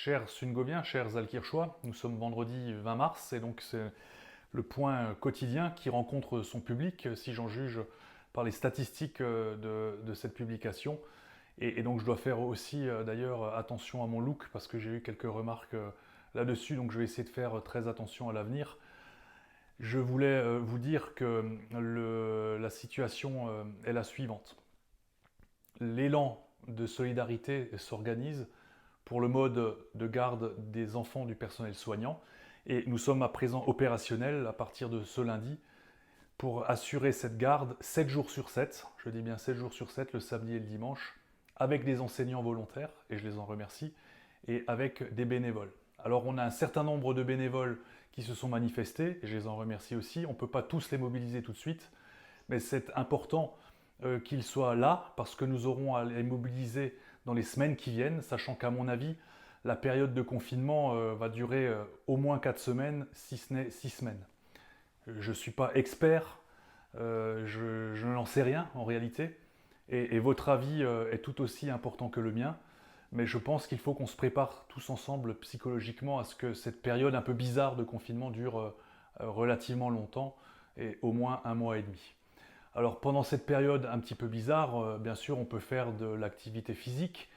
Chers Sungoviens, chers Alkirchois, nous sommes vendredi 20 mars et donc c'est le point quotidien qui rencontre son public, si j'en juge par les statistiques de cette publication. Et donc je dois faire aussi d'ailleurs attention à mon look parce que j'ai eu quelques remarques là-dessus, donc je vais essayer de faire très attention à l'avenir. Je voulais vous dire que la situation est la suivante. L'élan de solidarité s'organise pour le mode de garde des enfants du personnel soignant. Et nous sommes à présent opérationnels à partir de ce lundi pour assurer cette garde 7 jours sur 7, je dis bien 7 jours sur 7, le samedi et le dimanche, avec des enseignants volontaires, et je les en remercie, et avec des bénévoles. Alors on a un certain nombre de bénévoles qui se sont manifestés, et je les en remercie aussi. On ne peut pas tous les mobiliser tout de suite, mais c'est important qu'ils soient là, parce que nous aurons à les mobiliser dans les semaines qui viennent, sachant qu'à mon avis, la période de confinement va durer au moins 4 semaines, si ce n'est 6 semaines. Je ne suis pas expert, je n'en sais rien en réalité, et votre avis est tout aussi important que le mien, mais je pense qu'il faut qu'on se prépare tous ensemble psychologiquement à ce que cette période un peu bizarre de confinement dure relativement longtemps, et au moins 1 mois et demi. Alors pendant cette période un petit peu bizarre, bien sûr on peut faire de l'activité physique,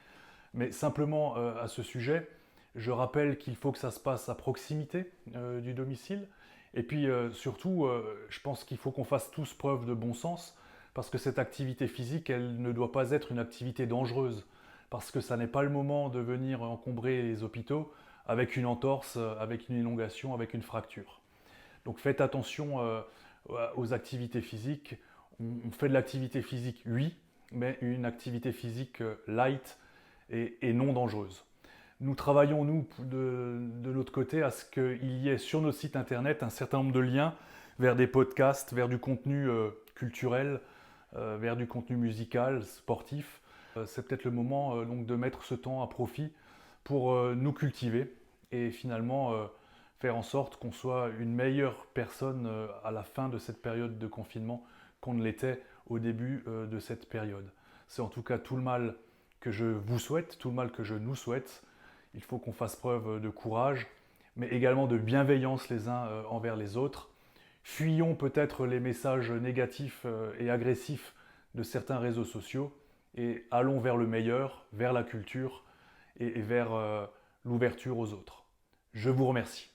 mais simplement à ce sujet, je rappelle qu'il faut que ça se passe à proximité du domicile. Et puis surtout, je pense qu'il faut qu'on fasse tous preuve de bon sens, parce que cette activité physique, elle ne doit pas être une activité dangereuse, parce que ça n'est pas le moment de venir encombrer les hôpitaux avec une entorse, avec une élongation, avec une fracture. Donc faites attention aux activités physiques. On fait de l'activité physique, oui, mais une activité physique light et non dangereuse. Nous travaillons, nous, de notre côté, à ce qu'il y ait sur notre site internet un certain nombre de liens vers des podcasts, vers du contenu culturel, vers du contenu musical, sportif. C'est peut-être le moment donc de mettre ce temps à profit pour nous cultiver et finalement faire en sorte qu'on soit une meilleure personne à la fin de cette période de confinement qu'on ne l'était au début de cette période. C'est en tout cas tout le mal que je vous souhaite, tout le mal que je nous souhaite. Il faut qu'on fasse preuve de courage, mais également de bienveillance les uns envers les autres. Fuyons peut-être les messages négatifs et agressifs de certains réseaux sociaux et allons vers le meilleur, vers la culture et vers l'ouverture aux autres. Je vous remercie.